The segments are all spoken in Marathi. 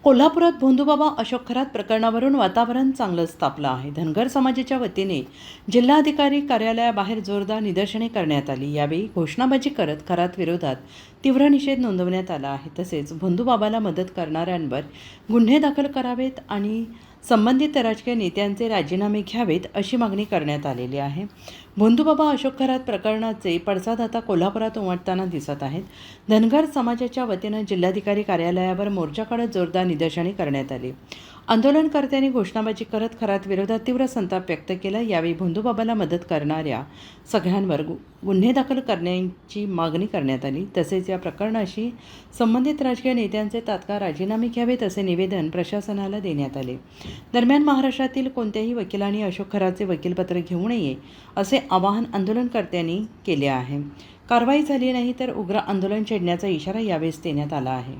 कोल्हापुरात भोंदूबाबा अशोक खरात प्रकरणावरून वातावरण चांगलंच तापलं आहे. धनगर समाजाच्या वतीने जिल्हाधिकारी कार्यालयाबाहेर जोरदार निदर्शने करण्यात आली. यावेळी घोषणाबाजी करत खरात विरोधात तीव्र निषेध नोंदवण्यात आला आहे. तसेच भोंदूबाबाला मदत करणाऱ्यांवर गुन्हे दाखल करावेत आणि संबंधित राजकीय नेत्यांचे राजीनामे घ्यावेत अशी मागणी करण्यात आलेली आहे. भोंदूबाबा अशोक खरात प्रकरणाचे पडसाद आता कोल्हापुरात उमटताना दिसत आहेत. धनगर समाजाच्या वतीनं जिल्हाधिकारी कार्यालयावर मोर्चा काढत जोरदार निदर्शने करण्यात आली. आंदोलनकर्त्यांनी घोषणाबाजी करत खरात विरोधात तीव्र संताप व्यक्त केला. यावेळी भोंदूबाबाला मदत करणाऱ्या सगळ्यांवर गुन्हे दाखल करण्याची मागणी करण्यात आली. तसेच या प्रकरणाशी संबंधित राजकीय नेत्यांचे तात्काळ राजीनामे घ्यावेत असे निवेदन प्रशासनाला देण्यात आले. दरम्यान महाराष्ट्रातील कोणत्याही वकिलांनी अशोक खरातचे वकीलपत्र घेऊ नये असे आवाहन आंदोलनकर्त्यांनी केले आहे. कारवाई झाली नाही तर उग्र आंदोलन छेडण्याचा इशारा यावेळेस देण्यात आला आहे.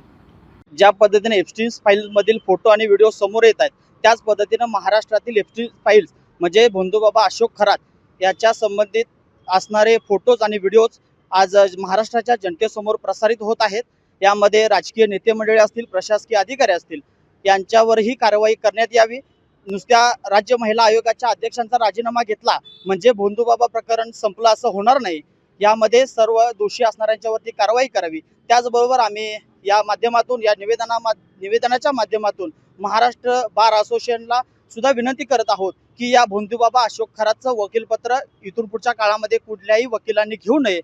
ज्या पद्धतीने एप्स्टीन फाईल्समधील फोटो आणि व्हिडिओ समोर येत आहेत त्याच पद्धतीनं महाराष्ट्रातील एप्स्टीन फाईल्स म्हणजे भोंदूबाबा अशोक खरात याच्या संबंधित असणारे फोटोज आणि व्हिडिओज आज महाराष्ट्राच्या जनतेसमोर प्रसारित होत आहेत. यामध्ये राजकीय नेते मंडळी असतील, प्रशासकीय अधिकारी असतील, यांच्यावरही कारवाई करण्यात यावी. नुसत्या राज्य महिला आयोगाच्या अध्यक्षांचा राजीनामा घेतला म्हणजे भोंदूबाबा प्रकरण संपलं असं होणार नाही. यामध्ये सर्व दोषी असणाऱ्यांच्यावरती कारवाई करावी. त्याचबरोबर आम्ही या माध्यमातून या निवेदनाच्या माध्यमातून महाराष्ट्र बार असोसिएशनला सुद्धा विनंती करत आहोत की या भोंदूबाबा अशोक खरातचं वकीलपत्र इथून पुढच्या काळामध्ये कुठल्याही वकिलांनी घेऊ नये.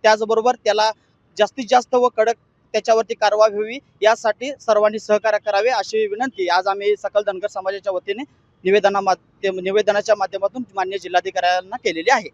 त्याचबरोबर त्याला जास्तीत जास्त व कडक त्याच्यावरती कारवाई व्हावी यासाठी सर्वांनी सहकार्य करावे अशी विनंती आज आम्ही सकल धनगर समाजाच्या वतीने निवेदनाच्या माध्यमातून माननीय जिल्हाधिकाऱ्यांना केलेली आहे.